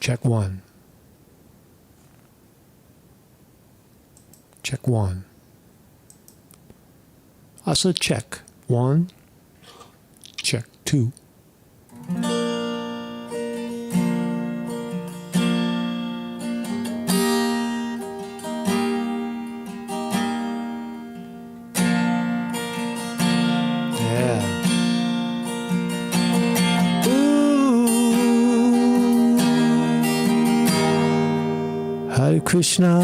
Check one. Check one. I said check. One. Check two. Hare Krishna,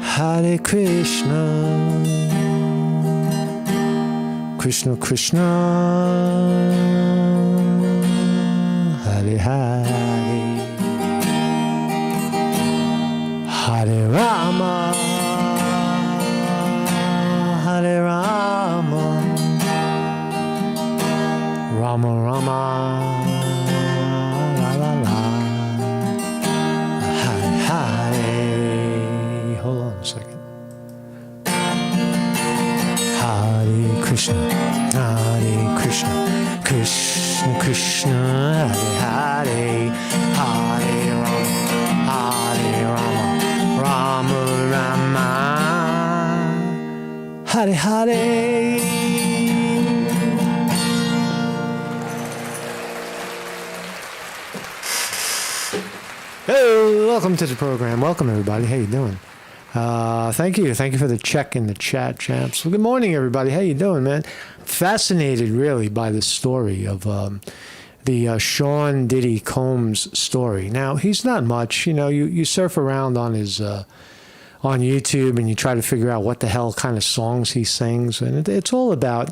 Hare Krishna, Krishna Krishna, Hare Hare, Hare Rama, Hare Rama, Rama Rama. Krishna, Hare Krishna, Krishna Krishna, Hare Hare, Hare Rama, Rama Rama, Hare Hare. Hey, welcome to the program. Welcome everybody. How you doing? Thank you for the check in the chat, champs. Well, good morning, everybody. How you doing, man? Fascinated, really, by the story of the Sean Diddy Combs story. Now, he's not much. You know, you surf around on his on YouTube and you try to figure out what the hell kind of songs he sings, and it's all about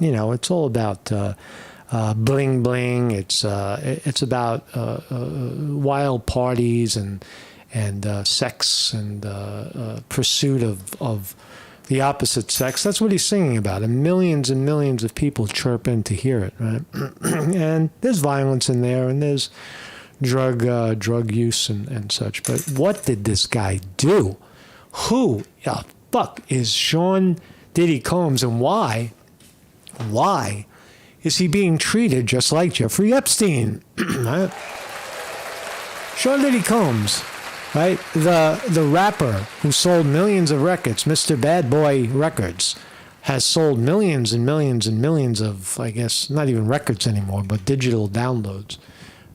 bling bling. It's about wild parties and sex and pursuit of the opposite sex. That's what he's singing about. And millions of people chirp in to hear it, right? And there's violence in there, and there's drug use and such. But what did this guy do? Who the fuck is Sean Diddy Combs, and why is he being treated just like Jeffrey Epstein? Right? Sean Diddy Combs, right? The rapper who sold millions of records, Mr. Bad Boy Records, has sold millions and millions and millions of, I guess, not even records anymore, but digital downloads.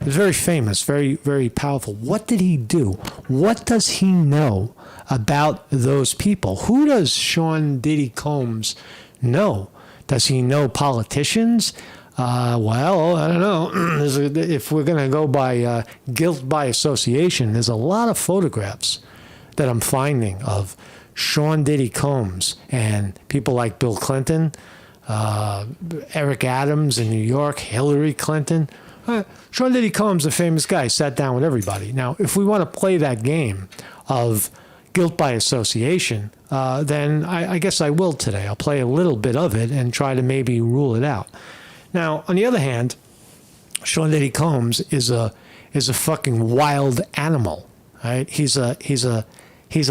He's very famous, very, very powerful. What did he do? What does he know about those people? Who does Sean Diddy Combs know? Does he know politicians? Well, I don't know. If we're going to go by guilt by association, there's a lot of photographs that I'm finding of Sean Diddy Combs and people like Bill Clinton, Eric Adams in New York, Hillary Clinton. Sean Diddy Combs, a famous guy, sat down with everybody. Now, if we want to play that game of guilt by association, then I guess I will today. I'll play a little bit of it and try to maybe rule it out. Now, on the other hand, Sean Diddy Combs is a fucking wild animal, right? He's a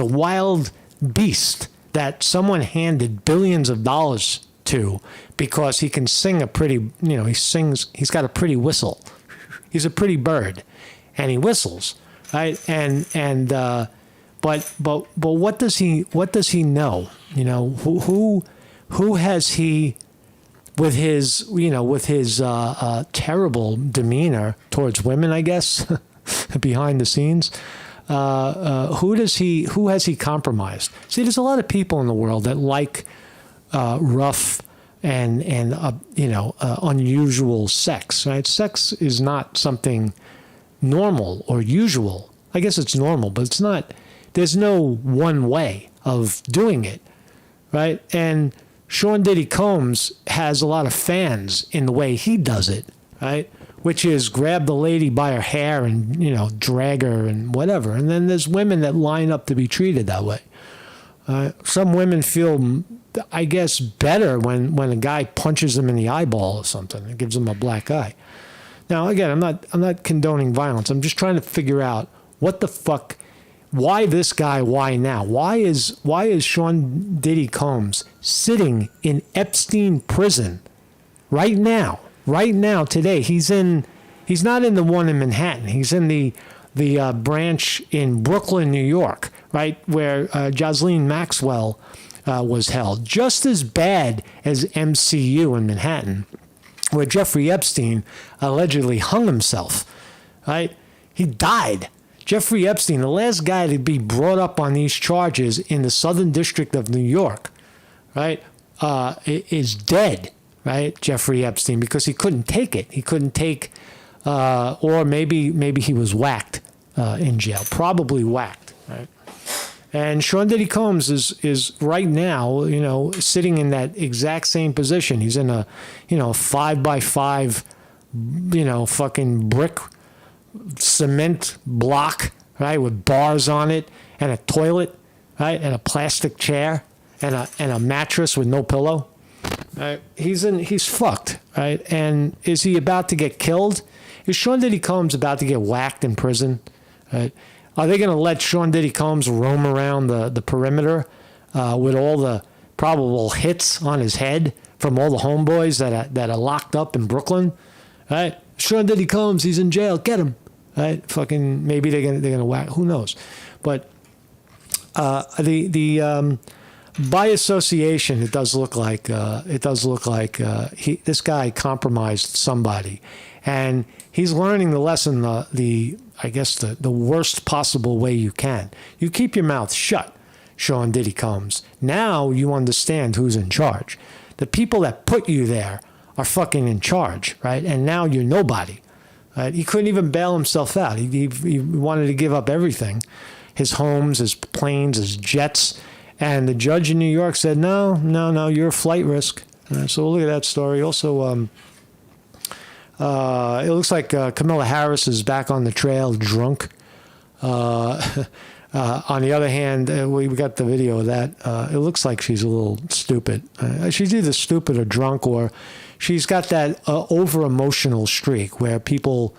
wild beast that someone handed billions of dollars to because he can sing a pretty, he's got a pretty whistle. He's a pretty bird, and he whistles, right? But what does he know? Who has he, with his terrible demeanor towards women, I guess, behind the scenes, who has he compromised? See, there's a lot of people in the world that like rough and unusual sex, right? Sex is not something normal or usual. I guess it's normal, but it's not. There's no one way of doing it, right? And Sean Diddy Combs has a lot of fans in the way he does it, right? Which is grab the lady by her hair and, drag her and whatever. And then there's women that line up to be treated that way. Some women feel, I guess, better when a guy punches them in the eyeball or something and gives them a black eye. Now, again, I'm not condoning violence. I'm just trying to figure out what the fuck, why this guy, why now? Why is Sean Diddy Combs sitting in Epstein prison right now, today? He's in He's not in the one in Manhattan. He's in the branch in Brooklyn, New York, right, where Ghislaine Maxwell was held. Just as bad as MCU in Manhattan, where Jeffrey Epstein allegedly hung himself, right? He died. Jeffrey Epstein, the last guy to be brought up on these charges in the Southern District of New York, right, is dead, right? Jeffrey Epstein, because he couldn't take it. He couldn't take, or maybe he was whacked in jail, probably whacked, right? And Sean Diddy Combs is right now, sitting in that exact same position. He's in a, 5x5, fucking brick cement block, right, with bars on it and a toilet, right, and a plastic chair and a mattress with no pillow. Right? He's fucked, right? And is he about to get killed? Is Sean Diddy Combs about to get whacked in prison? Right? Are they going to let Sean Diddy Combs roam around the perimeter with all the probable hits on his head from all the homeboys that are locked up in Brooklyn? Right? Sean Diddy Combs, he's in jail. Get him. Right? Fucking maybe they're gonna whack. Who knows? But by association, it does look like this guy compromised somebody, and he's learning the lesson. I guess the worst possible way you can. You keep your mouth shut, Sean Diddy Combs. Now you understand who's in charge. The people that put you there are fucking in charge, right? And now you're nobody. Right? He couldn't even bail himself out. He wanted to give up everything, his homes, his planes, his jets. And the judge in New York said, no, you're a flight risk. So we'll look at that story. Also, it looks like Kamala Harris is back on the trail, drunk. On the other hand, we got the video of that. It looks like she's a little stupid. She's either stupid or drunk, or she's got that over-emotional streak where people,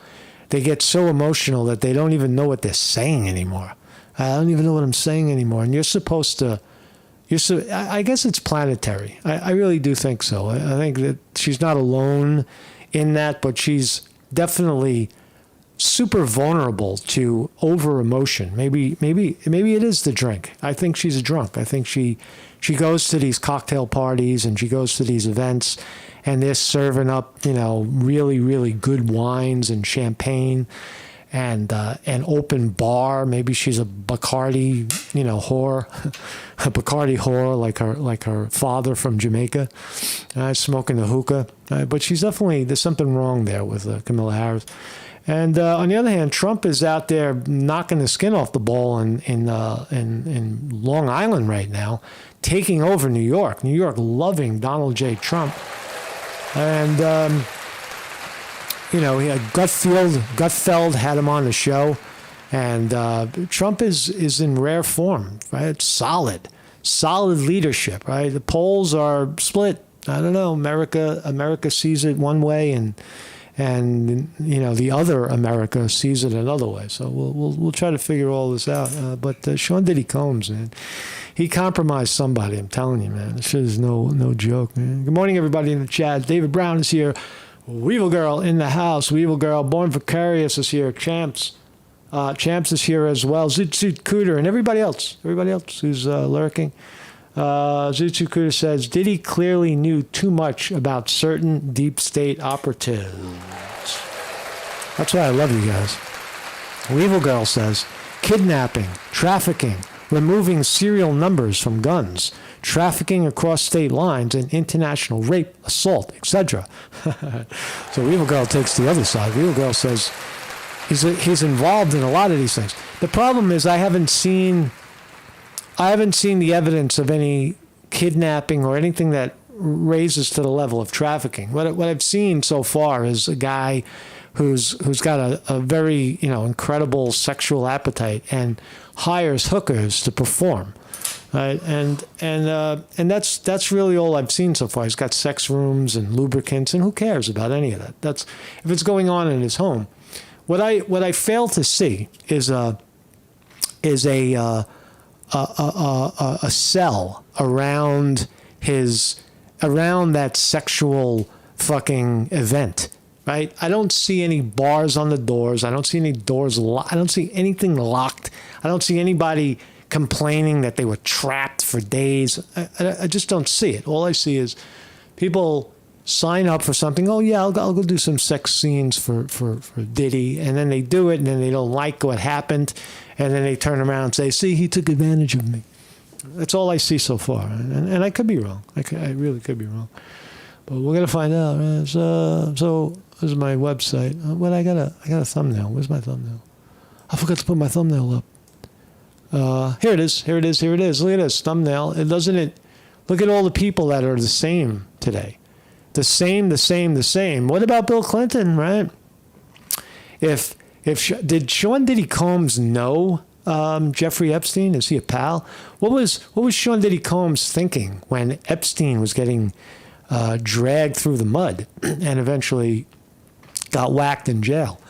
they get so emotional that they don't even know what they're saying anymore. I don't even know what I'm saying anymore. And you're supposed to, I guess it's planetary. I really do think so. I think that she's not alone in that, but she's definitely super vulnerable to over emotion. Maybe it is the drink. I think she's a drunk. I think she goes to these cocktail parties and she goes to these events, and they're serving up, really, really good wines and champagne and an open bar. Maybe she's a Bacardi, whore, a Bacardi whore like her father from Jamaica, smoking a hookah. But she's definitely, there's something wrong there with Kamala Harris. And on the other hand, Trump is out there knocking the skin off the ball in Long Island right now, taking over New York. New York loving Donald J. Trump. And he had Gutfeld had him on the show, and Trump is in rare form, right? Solid leadership, right? The polls are split. I don't know. America sees it one way, and the other America sees it another way. So we'll try to figure all this out. But Sean Diddy Combs, man, he compromised somebody. I'm telling you, man. This shit is no joke, man. Good morning, everybody in the chat. David Brown is here. Weevil Girl in the house. Weevil Girl, Born Vicarious is here. Champs is here as well. Zoot Cooter and everybody else who's lurking. Zoot Cooter says, Diddy clearly knew too much about certain deep state operatives. That's why I love you guys. Weevil Girl says, kidnapping, trafficking, removing serial numbers from guns, trafficking across state lines, and international rape, assault, etc. So Weevil Girl takes the other side. Weevil Girl says he's involved in a lot of these things. The problem is I haven't seen the evidence of any kidnapping or anything that raises to the level of trafficking. What I've seen so far is a guy who's got a very incredible sexual appetite and hires hookers to perform. Right, and that's really all I've seen so far. He's got sex rooms and lubricants, and who cares about any of that? That's if it's going on in his home. What I fail to see is a cell around that sexual fucking event, right? I don't see any bars on the doors. I don't see any doors I don't see anything locked. I don't see anybody complaining that they were trapped for days. I just don't see it. All I see is people sign up for something. Oh, yeah, I'll go do some sex scenes for Diddy. And then they do it, and then they don't like what happened. And then they turn around and say, see, he took advantage of me. That's all I see so far. And I could be wrong. I really could be wrong. But we're going to find out. Right? So this is my website. I got a thumbnail. Where's my thumbnail? I forgot to put my thumbnail up. Here it is. Look at this thumbnail. Look at all the people that are the same today. The same. What about Bill Clinton, right? Did Sean Diddy Combs know Jeffrey Epstein? Is he a pal? What was Sean Diddy Combs thinking when Epstein was getting dragged through the mud and eventually got whacked in jail?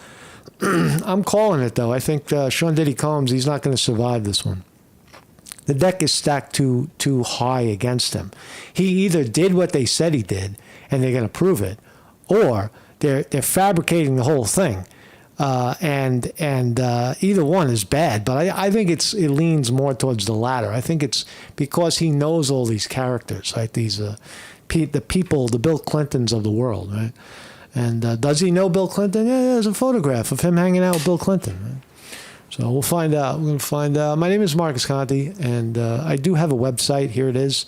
I'm calling it, though. I think Sean Diddy Combs, he's not going to survive this one. The deck is stacked too high against him. He either did what they said he did, and they're going to prove it, or they're fabricating the whole thing. And either one is bad, but I think it leans more towards the latter. I think it's because he knows all these characters, right? These the people, the Bill Clintons of the world, right? And does he know Bill Clinton? Yeah, there's a photograph of him hanging out with Bill Clinton. Right? So we'll find out. We're going to find out. My name is Marcus Conte, and I do have a website. Here it is.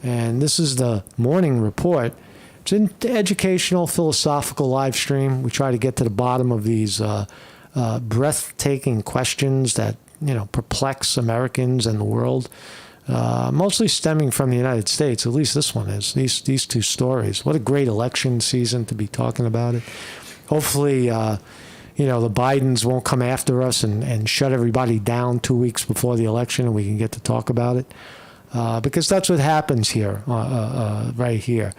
And this is the morning report. It's an educational, philosophical live stream. We try to get to the bottom of these breathtaking questions that, perplex Americans and the world, mostly stemming from the United States. At least this one is. These two stories. What a great election season to be talking about it. Hopefully, the Bidens won't come after us and shut everybody down 2 weeks before the election, and we can get to talk about it. Because that's what happens here, right here,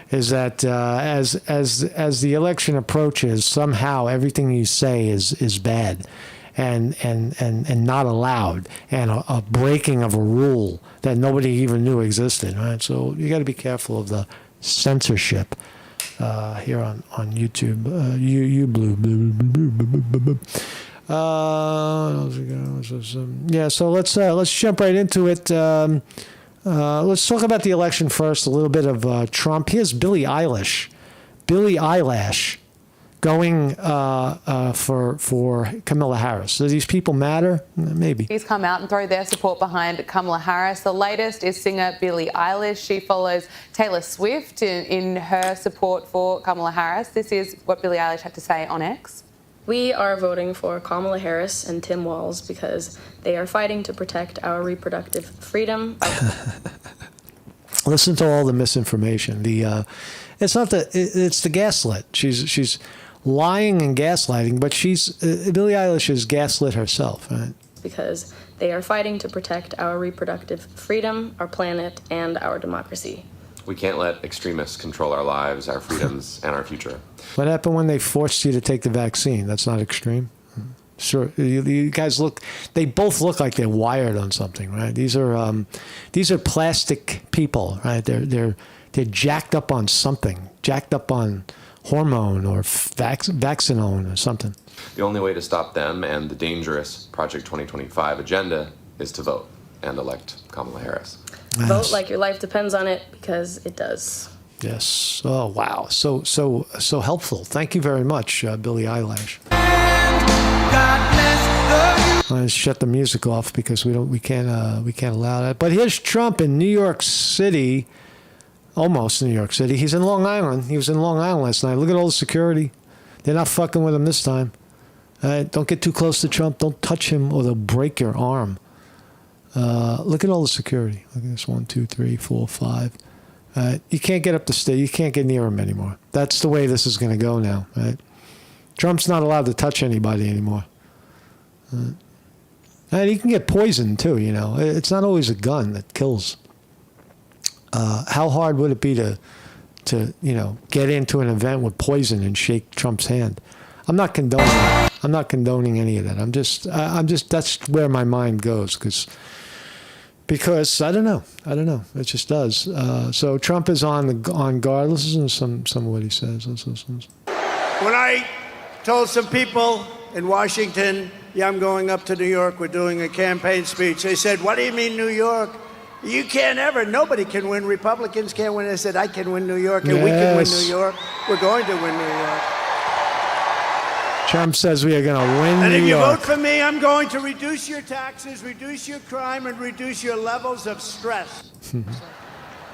is that as the election approaches, somehow everything you say is bad and not allowed, and a breaking of a rule that nobody even knew existed. Right? So you got to be careful of the censorship. Here on YouTube, so let's jump right into it. Let's talk about the election first. A little bit of Trump. Here's Billie Eilish going for Kamala Harris. Do these people matter? Maybe. He's come out and thrown their support behind Kamala Harris. The latest is singer Billie Eilish. She follows Taylor Swift in her support for Kamala Harris. This is what Billie Eilish had to say on X. We are voting for Kamala Harris and Tim Walz because they are fighting to protect our reproductive freedom. Listen to all the misinformation. It's the gaslit. She's lying and gaslighting, but Billie Eilish is gaslit herself, right? Because they are fighting to protect our reproductive freedom, our planet, and our democracy. We can't let extremists control our lives, our freedoms, and our future. What happened when they forced you to take the vaccine? That's not extreme. Sure, you guys they both look like they're wired on something, right? These are plastic people, right? They're jacked up on something, jacked up on hormone or vaccinone or something. The only way to stop them and the dangerous Project 2025 agenda is to vote and elect Kamala Harris. Yes. Vote like your life depends on it, because it does. Yes. Oh, wow. So helpful. Thank you very much, Billie Eilish. I shut the music off because we can't allow that. But here's Trump in New York City. Almost New York City. He's in Long Island. He was in Long Island last night. Look at all the security. They're not fucking with him this time. Don't get too close to Trump. Don't touch him or they'll break your arm. Look at all the security. Look at this. 1, 2, 3, 4, 5. You can't get up the stairs. You can't get near him anymore. That's the way this is going to go now. Right? Trump's not allowed to touch anybody anymore. And he can get poisoned too. It's not always a gun that kills. How hard would it be to get into an event with poison and shake Trump's hand? I'm not condoning any of that. I'm just that's where my mind goes because I don't know. It just does. So Trump is on guard. Listen to some of what he says. When I told some people in Washington, yeah, I'm going up to New York, we're doing a campaign speech, they said, what do you mean New York? You can't ever, nobody can win. Republicans can't win. I said, I can win New York, and we can win New York. We're going to win New York. Trump says we are going to win And New if you York. vote for me, I'm going to reduce your taxes, reduce your crime, and reduce your levels of stress.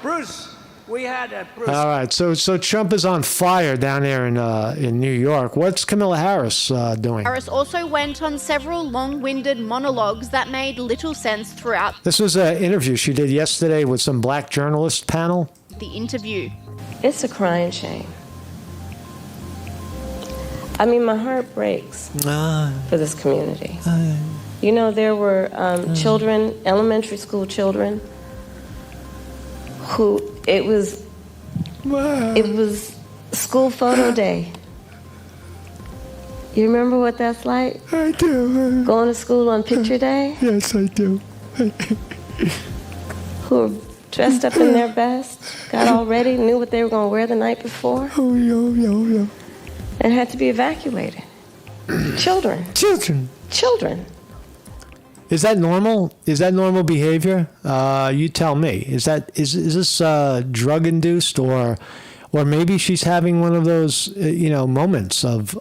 Bruce, we had a Bruce. All right, so Trump is on fire down there in New York. What's Kamala Harris doing? Harris also went on several long-winded monologues that made little sense throughout This was an interview she did yesterday with some black journalist panel. the interview. It's a crying shame. I mean, my heart breaks for this community. You know, there were children, elementary school children, who it was school photo day. You remember what that's like? I do. Going to school on picture day? Yes, I do. Who were dressed up in their best, got all ready, knew what they were going to wear the night before, Oh. and had to be evacuated. Children. Children. Is that normal? Is that normal behavior? You tell me. Is this drug induced, or maybe she's having one of those moments of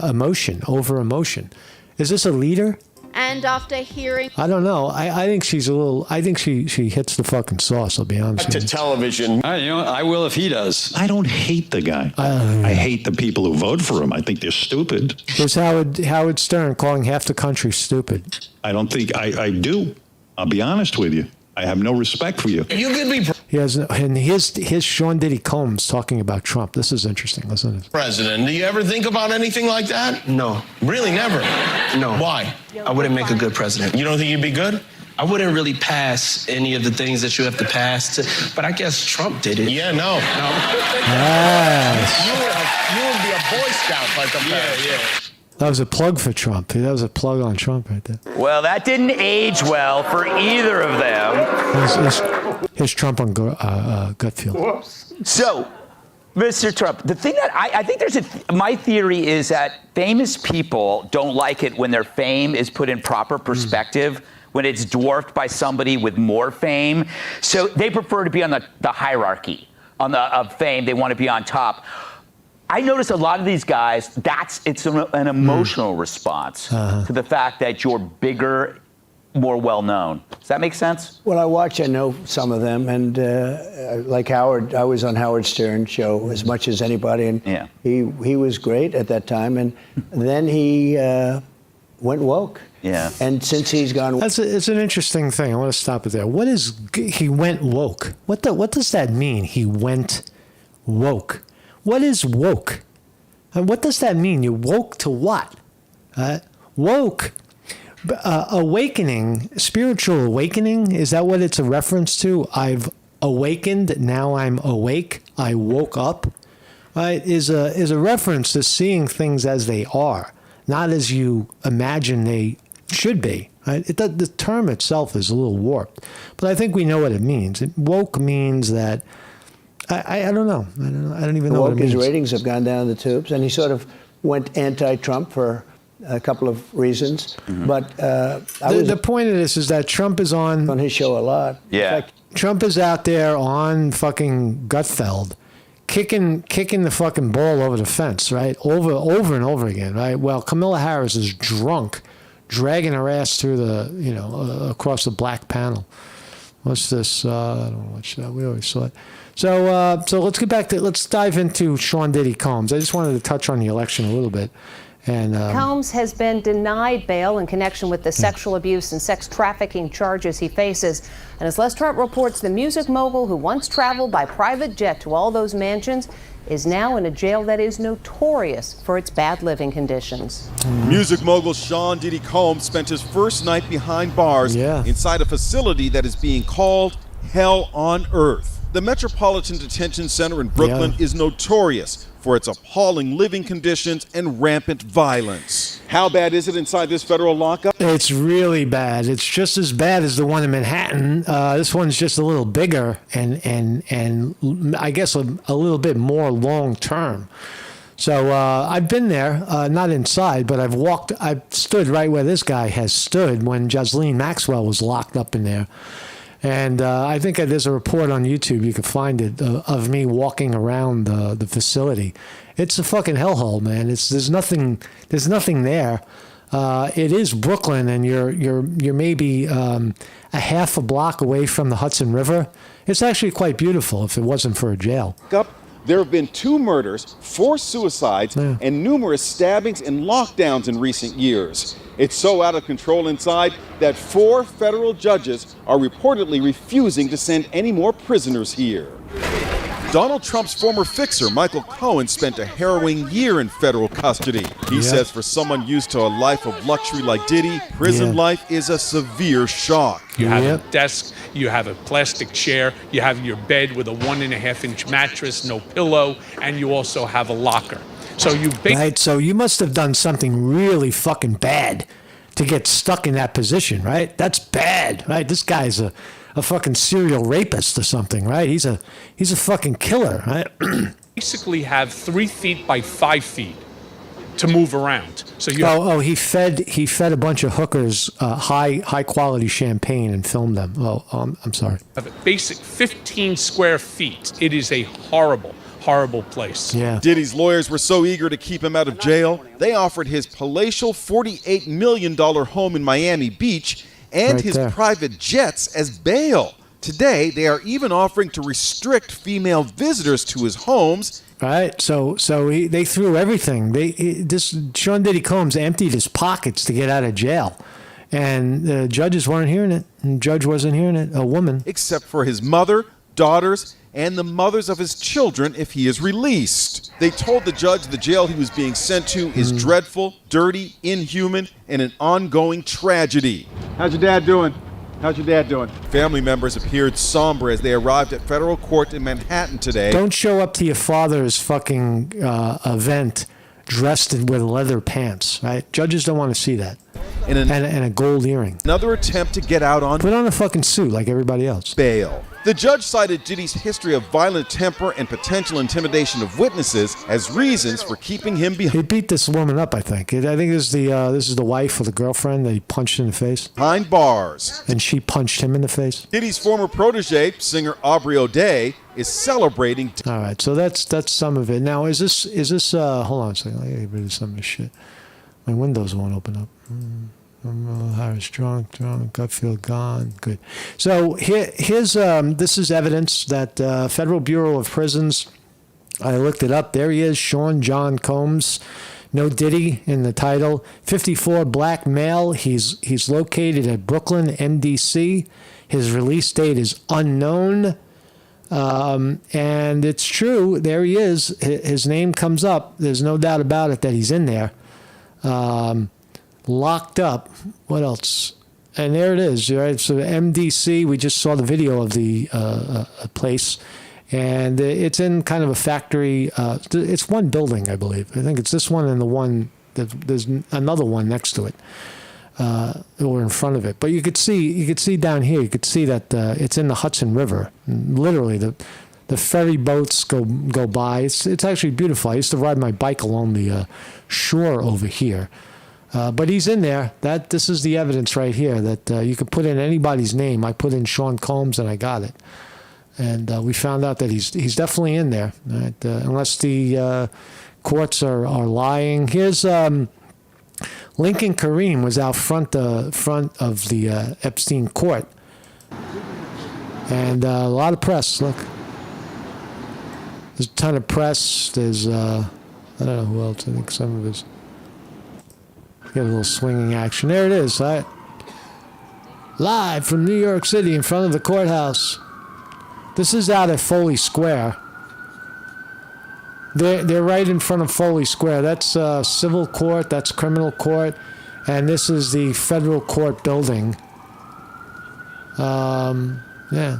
emotion, over emotion? Is this a leader? And after hearing I don't know. I think she's a little. I think she hits the fucking sauce. I'll be honest with you. Television. I will if he does. I don't hate the guy. I hate the people who vote for him. I think they're stupid. There's Howard Stern calling half the country stupid. I don't think I do. I'll be honest with you. I have no respect for you. You could be He has, and his Sean Diddy Combs talking about Trump. This is interesting. Listen to this. president. Do you ever think about anything like that? No. Really, never? No. Why? I wouldn't make a good president. You don't think you'd be good? I wouldn't really pass any of the things that you have to pass to, but I guess Trump did it. Yeah, no. Yes. You would be a Boy Scout like a Yeah. That was a plug for Trump. That was a plug on Trump right there. Well, that didn't age well for either of them. His Trump on Gutfield. So, Mr. Trump, the thing that I think my theory is that famous people don't like it when their fame is put in proper perspective, when it's dwarfed by somebody with more fame. So they prefer to be on the hierarchy of fame. They want to be on top. I notice a lot of these guys, it's an emotional response to the fact that you're bigger, more well-known. Does that make sense? Well, I know some of them, and like Howard, I was on Howard Stern's show as much as anybody, and he was great at that time, and then he went woke. Yeah. And since he's gone, It's an interesting thing. I want to stop it there. What is he went woke? What does that mean? He went woke. What is woke? And what does that mean? You woke to what? Woke. Awakening, spiritual awakening, is that what it's a reference to? I've awakened, now I'm awake, I woke up, right? Is a reference to seeing things as they are, not as you imagine they should be. Right? The term itself is a little warped, but I think we know what it means. Woke means that, I don't know. I don't even know what it means. His ratings have gone down the tubes, and he sort of went anti-Trump for a couple of reasons. But the point of this is that Trump is on his show a lot. Yeah. Trump is out there on fucking Gutfeld, kicking the fucking ball over the fence, right? Over and over again, right? Well, Kamala Harris is drunk, dragging her ass through the, across the black panel. What's this? I don't know what's that. We always saw it. So let's dive into Sean Diddy Combs. I just wanted to touch on the election a little bit. And Combs has been denied bail in connection with the sexual abuse and sex trafficking charges he faces. And as Les Trump reports, the music mogul who once traveled by private jet to all those mansions is now in a jail that is notorious for its bad living conditions. Music mogul Sean Diddy Combs spent his first night behind bars inside a facility that is being called Hell on Earth. The Metropolitan Detention Center in Brooklyn is notorious for its appalling living conditions and rampant violence. How bad is it inside this federal lockup? It's really bad. It's just as bad as the one in Manhattan. This one's just a little bigger and I guess a little bit more long term. So I've been there, not inside, but I've stood right where this guy has stood when Ghislaine Maxwell was locked up in there. And I think there's a report on YouTube, you can find it, of me walking around the facility. It's a fucking hellhole, man. There's nothing there. It is Brooklyn, and you're maybe a half a block away from the Hudson River. It's actually quite beautiful if it wasn't for a jail. There have been 2 murders, 4 suicides, and numerous stabbings and lockdowns in recent years. It's so out of control inside that 4 federal judges are reportedly refusing to send any more prisoners here. Donald Trump's former fixer, Michael Cohen, spent a harrowing year in federal custody. He says for someone used to a life of luxury like Diddy, prison life is a severe shock. You have a desk, you have a plastic chair, you have your bed with a 1.5-inch mattress, no pillow, and you also have a locker. So so you must have done something really fucking bad to get stuck in that position, right? That's bad, right? This guy's a fucking serial rapist or something, right? He's a fucking killer, right? basically have 3 feet by 5 feet to move around. So you he fed a bunch of hookers high quality champagne and filmed them. I'm sorry. have a basic 15 square feet. It is a horrible place. Yeah. Diddy's lawyers were so eager to keep him out of jail, they offered his palatial $48 million home in Miami Beach and Right his there. private jets as bail. Today, they are even offering to restrict female visitors to his homes. Right, so they threw everything. Sean Diddy Combs emptied his pockets to get out of jail, and the judges weren't hearing it. And the judge wasn't hearing it. A woman, Except for his mother, daughters, and the mothers of his children if he is released. They told the judge the jail he was being sent to is dreadful, dirty, inhuman, and an ongoing tragedy. How's your dad doing? How's your dad doing? Family members appeared somber as they arrived at federal court in Manhattan today. don't show up to your father's fucking event dressed with leather pants. Right, judges don't want to see that. And a gold earring. Another attempt to get out on Put on a fucking suit like everybody else. bail. The judge cited Diddy's history of violent temper and potential intimidation of witnesses as reasons for keeping him He beat this woman up, I think. I think this is the wife or the girlfriend that he punched in the face. behind bars. And she punched him in the face. Diddy's former protege, singer Aubrey O'Day, is celebrating. All right, so that's some of it. Now, is this? Hold on a second. I gotta get rid of some of this shit. My windows won't open up. Kamala Harris drunk. I feel gone. Good. So here's this is evidence that Federal Bureau of Prisons. I looked it up. There he is, Sean John Combs. No Diddy in the title. 54, black male. He's located at Brooklyn, MDC. His release date is unknown. And it's true. There he is. His name comes up. There's no doubt about it that he's in there. Locked up. What else? And there it is, right? So MDC, we just saw the video of the place. And it's in kind of a factory. It's one building, I believe. I think it's this one and the one, there's another one next to it. Or in front of it. But you could see down here, you could see that it's in the Hudson River. Literally, the ferry boats go by. It's actually beautiful. I used to ride my bike along the shore over here. But he's in there. This is the evidence right here that you could put in anybody's name. I put in Sean Combs and I got it. And we found out that he's definitely in there, right? Unless the courts are lying. Here's Lincoln Kareem was out front of the Epstein court, and a lot of press. Look, there's a ton of press. There's I don't know who else. I think some of his. Get a little swinging action. There it is. Right? Live from New York City in front of the courthouse. This is out at Foley Square. They're right in front of Foley Square. That's civil court. That's criminal court. And this is the federal court building. Yeah.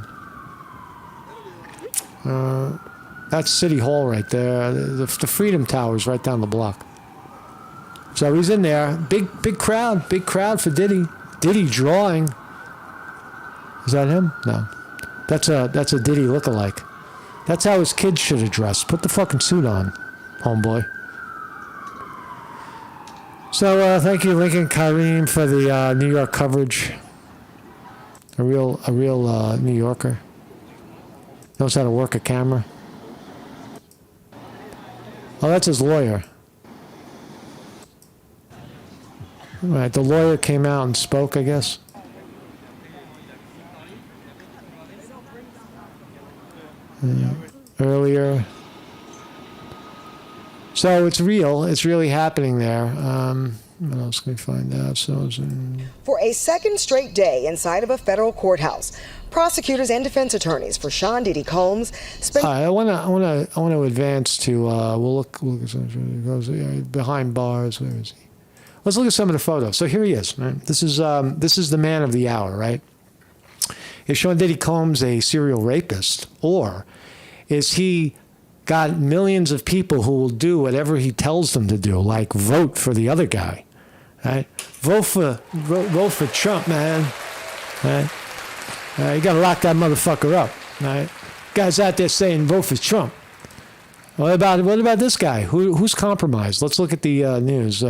That's City Hall right there. The Freedom Tower is right down the block. So he's in there. Big crowd for Diddy. Diddy drawing. Is that him? No. That's a Diddy lookalike. That's how his kids should have dressed. Put the fucking suit on, homeboy. So thank you, Lincoln Kareem, for the New York coverage. A real New Yorker. Knows how to work a camera. Oh, that's his lawyer. Right, the lawyer came out and spoke, I guess. Earlier. So it's real. It's really happening there. What else can we find out? For a second straight day inside of a federal courthouse, prosecutors and defense attorneys for Sean Diddy Combs spent. I want to advance to. We'll look behind bars. Where is he? Let's look at some of the photos. So here he is. Right? This is the man of the hour, right? Is Sean Diddy Combs a serial rapist, or is he got millions of people who will do whatever he tells them to do, like vote for the other guy, right? Vote for Trump, man. Right? You got to lock that motherfucker up, right? Guys out there saying vote for Trump. What about this guy? Who's compromised? Let's look at the news.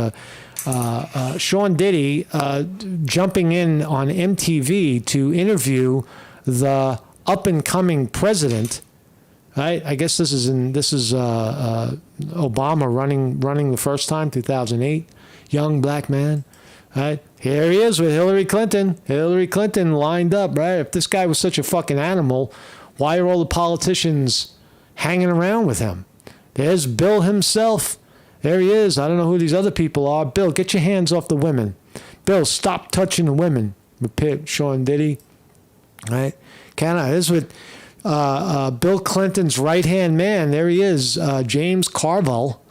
Sean Diddy jumping in on MTV to interview the up and coming president. Right, I guess this is Obama running the first time, 2008, young black man. Right, here he is with Hillary Clinton. Hillary Clinton lined up. Right, if this guy was such a fucking animal, why are all the politicians hanging around with him? There's Bill himself. There he is. I don't know who these other people are. Bill, get your hands off the women. Bill, stop touching the women. Repeat, Sean Diddy. Right, this is with. Bill Clinton's right-hand man, there he is, James Carville,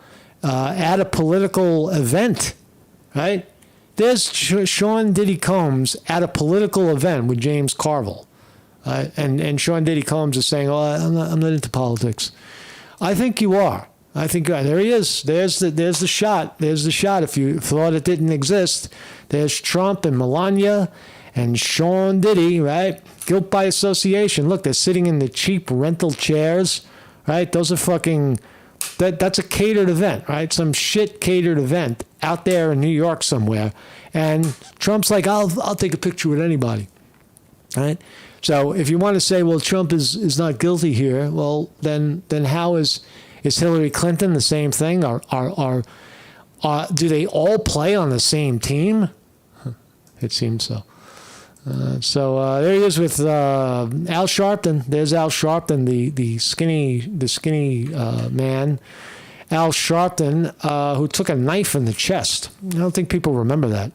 at a political event, right? There's Sean Diddy Combs at a political event with James Carville. And Sean Diddy Combs is saying, oh, I'm not into politics. I think you are. I think there he is. There's the shot. There's the shot. If you thought it didn't exist, there's Trump and Melania and Sean Diddy, right? Guilt by association. Look, they're sitting in the cheap rental chairs, right? Those are fucking. That's a catered event, right? Some shit catered event out there in New York somewhere, and Trump's like, I'll take a picture with anybody, right? So if you want to say, well, Trump is not guilty here, well, then how is Hillary Clinton the same thing? Do they all play on the same team? It seems so. So there he is with Al Sharpton. There's Al Sharpton, the skinny man. Al Sharpton, who took a knife in the chest. I don't think people remember that.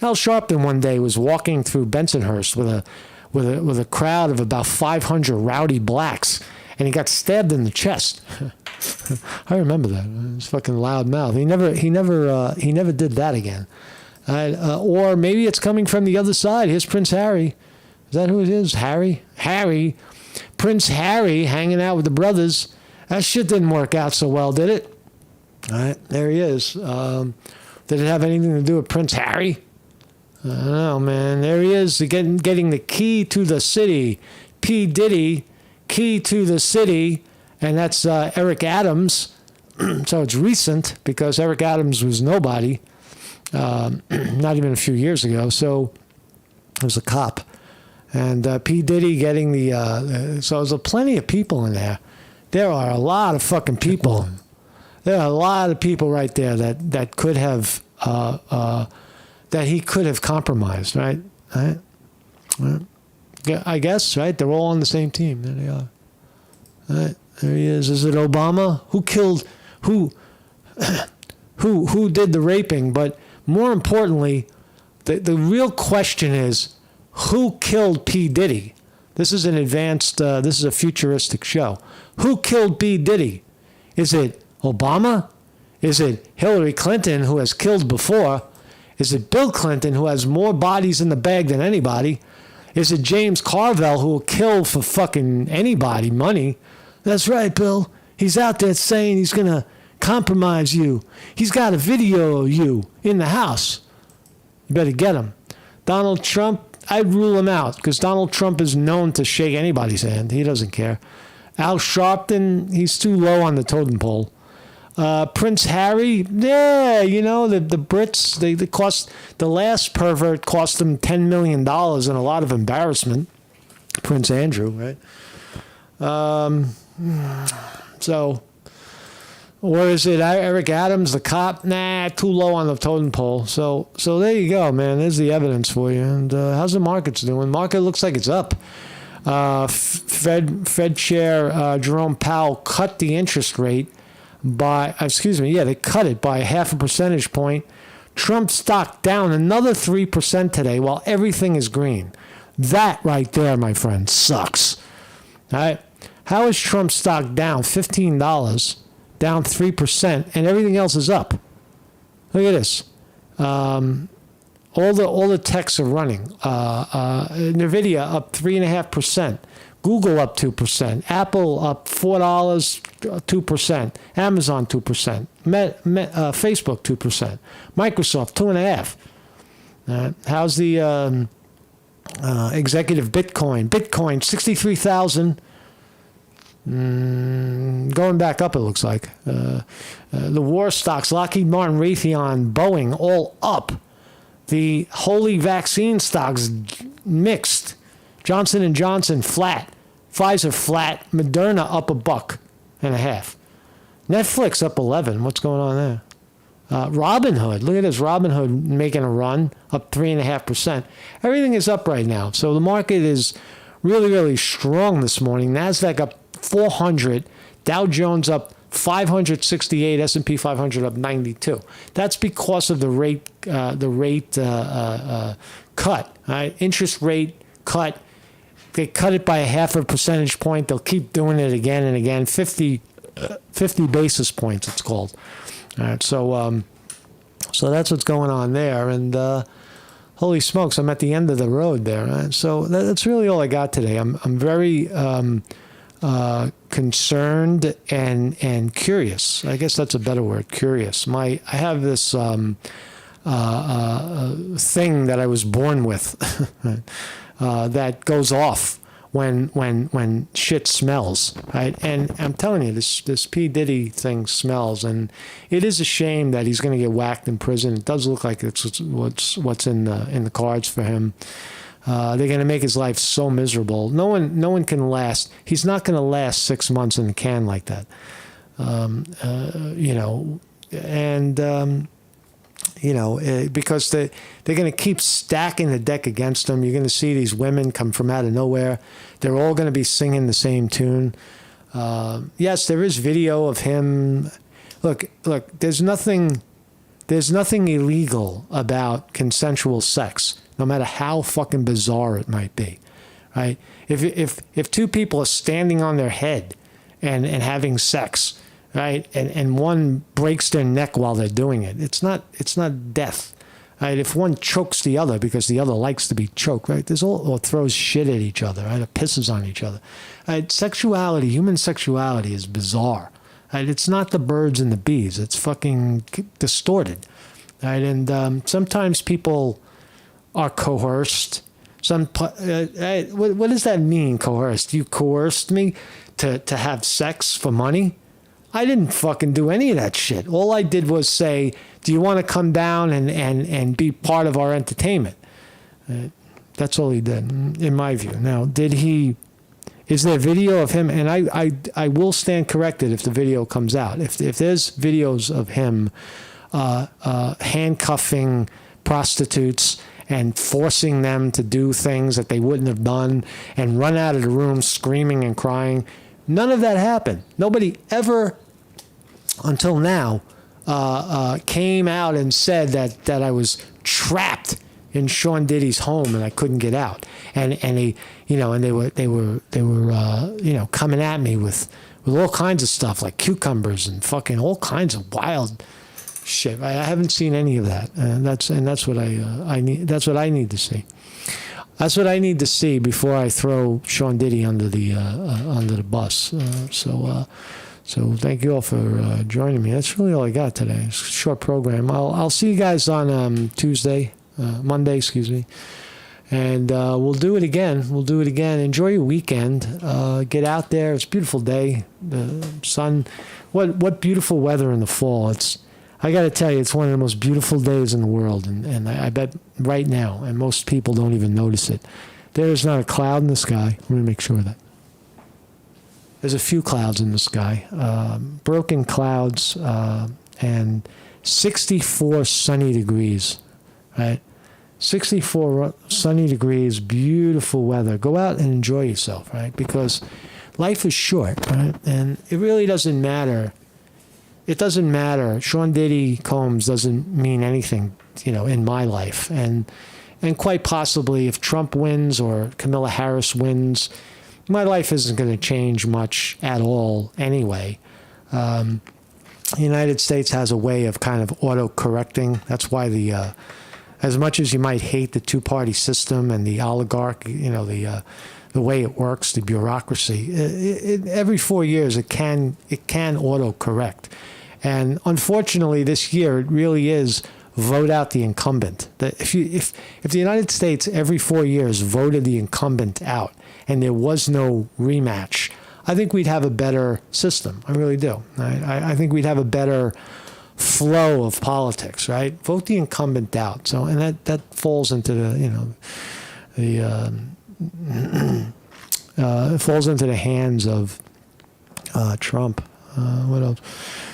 Al Sharpton one day was walking through Bensonhurst with a crowd of about 500 rowdy blacks, and he got stabbed in the chest. I remember that. It was fucking loud mouth. He never did that again. Or maybe it's coming from the other side. Here's Prince Harry. Is that who it is? Harry? Prince Harry hanging out with the brothers. That shit didn't work out so well, did it? All right, there he is. Did it have anything to do with Prince Harry? I don't know, man. There he is, getting the key to the city. P. Diddy, key to the city. And that's Eric Adams. So it's recent because Eric Adams was nobody. Not even a few years ago. So it was a cop. And P. Diddy getting so there's plenty of people in there. There are a lot of fucking people. There are a lot of people right there that could have, that he could have compromised, right? Right? I guess, right? They're all on the same team. There they are. Right? There he is. Is it Obama? Who killed, who did the raping? But more importantly, the real question is, who killed P. Diddy? This is an advanced, this is a futuristic show. Who killed P. Diddy? Is it Obama? Is it Hillary Clinton, who has killed before? Is it Bill Clinton, who has more bodies in the bag than anybody? Is it James Carville, who will kill for fucking anybody money? That's right, Bill. He's out there saying he's going to compromise you. He's got a video of you in the house. You better get him. Donald Trump, I'd rule him out because Donald Trump is known to shake anybody's hand. He doesn't care. Al Sharpton, he's too low on the totem pole. Prince Harry, yeah, you know, the Brits, they cost, the last pervert cost them $10 million and a lot of embarrassment. Prince Andrew, right? So, or is it Eric Adams, the cop? Nah, too low on the totem pole. So there you go, man. There's the evidence for you. And how's the markets doing? Market looks like it's up. Fed Chair Jerome Powell cut the interest rate by, they cut it by 0.5 percentage point. Trump stock down another 3% today while everything is green. That right there, my friend, sucks. All right? How is Trump stock down $15, down 3%, and everything else is up? Look at this. All the techs are running. NVIDIA up 3.5%. Google up 2%. Apple up $4, 2%. Amazon 2%. Facebook 2%. Microsoft 2.5%. How's the executive Bitcoin? Bitcoin 63,000. Going back up, it looks like. The war stocks, Lockheed Martin, Raytheon, Boeing, all up. The holy vaccine stocks mixed. Johnson & Johnson flat. Pfizer flat. Moderna up $1.50. Netflix up 11. What's going on there? Robinhood. Look at this. Robinhood making a run, up 3.5%. Everything is up right now. So the market is really, really strong this morning. NASDAQ up 400. Dow Jones up 568. S&P 500 up 92. That's because of the rate cut. Right? Interest rate cut. They cut it by 0.5 percentage point. They'll keep doing it again and again. 50 basis points, it's called. All right, so that's what's going on there. And holy smokes, I'm at the end of the road there. Right? So that's really all I got today. I'm very concerned and curious. I guess that's a better word, curious. I have this thing that I was born with that goes off when shit smells, right? And I'm telling you, this P. Diddy thing smells, and it is a shame that he's going to get whacked in prison. It does look like it's what's in the cards for him. They're going to make his life so miserable. No one can last. He's not going to last 6 months in the can like that, because they're going to keep stacking the deck against him. You're going to see these women come from out of nowhere. They're all going to be singing the same tune. Yes, there is video of him. Look, there's nothing illegal about consensual sex, no matter how fucking bizarre it might be, right? If two people are standing on their head and having sex, right, and one breaks their neck while they're doing it, it's not death, right? If one chokes the other because the other likes to be choked, right, or throws shit at each other, right, or pisses on each other, right? Sexuality, human sexuality is bizarre, right? It's not the birds and the bees. It's fucking distorted, right? And sometimes people are coerced. What does that mean, coerced? You coerced me to have sex for money? I didn't fucking do any of that shit. All I did was say, do you want to come down and be part of our entertainment? That's all he did, in my view. Now, is there video of him? And I will stand corrected if the video comes out. If there's videos of him handcuffing prostitutes and forcing them to do things that they wouldn't have done and run out of the room screaming and crying, none of that happened. Nobody ever, until now, came out and said that I was trapped in Sean Diddy's home and I couldn't get out. And they were coming at me with all kinds of stuff like cucumbers and fucking all kinds of wild shit. I haven't seen any of that, and that's what I need. That's what I need to see. That's what I need to see before I throw Sean Diddy under the bus. So thank you all for joining me. That's really all I got today. It's a short program. I'll see you guys on Monday, excuse me. And we'll do it again. We'll do it again. Enjoy your weekend. Get out there. It's a beautiful day. The sun. What beautiful weather in the fall. I got to tell you, it's one of the most beautiful days in the world. And I bet right now, and most people don't even notice it, there's not a cloud in the sky. Let me make sure of that. There's a few clouds in the sky. Broken clouds and 64 sunny degrees, right? 64 sunny degrees, beautiful weather. Go out and enjoy yourself, right? Because life is short, right? And it really doesn't matter. It doesn't matter. Sean Diddy Combs doesn't mean anything, in my life. And quite possibly if Trump wins or Kamala Harris wins, my life isn't going to change much at all anyway. The United States has a way of kind of auto-correcting. That's why as much as you might hate the two-party system and the oligarch, the way it works, the bureaucracy, every 4 years it can auto-correct. And unfortunately, this year it really is vote out the incumbent. If the United States every 4 years voted the incumbent out and there was no rematch, I think we'd have a better system. I really do. I think we'd have a better flow of politics, right? Vote the incumbent out. So, and that falls into it falls into the hands of Trump. What else?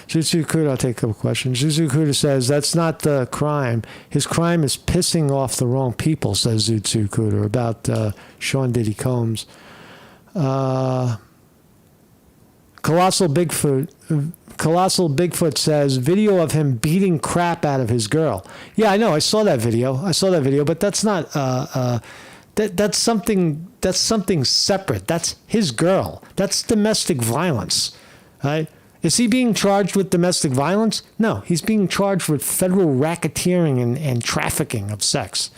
Jutsu Kuda, I'll take a couple questions. Jutsu Kuda says, that's not the crime. His crime is pissing off the wrong people, says Jutsu Kuda, about Sean Diddy Combs. Colossal Bigfoot says, video of him beating crap out of his girl. Yeah, I know. I saw that video, but that's not, that's something separate. That's his girl. That's domestic violence, right? Is he being charged with domestic violence? No, he's being charged with federal racketeering and trafficking of sex.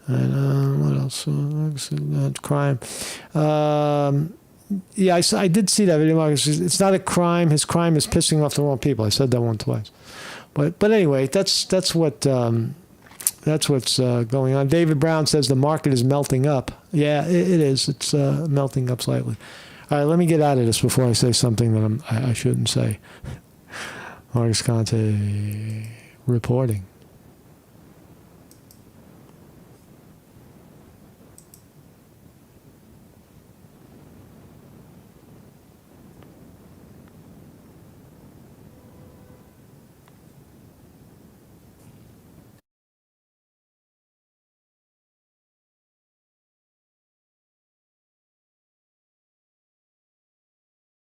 And what else? Crime. Yeah, I did see that video, Marcus. It's not a crime. His crime is pissing off the wrong people. I said that one twice. But anyway, that's what's going on. David Brown says the market is melting up. Yeah, it is. It's melting up slightly. All right, let me get out of this before I say something that I shouldn't say. Marcus Conte reporting.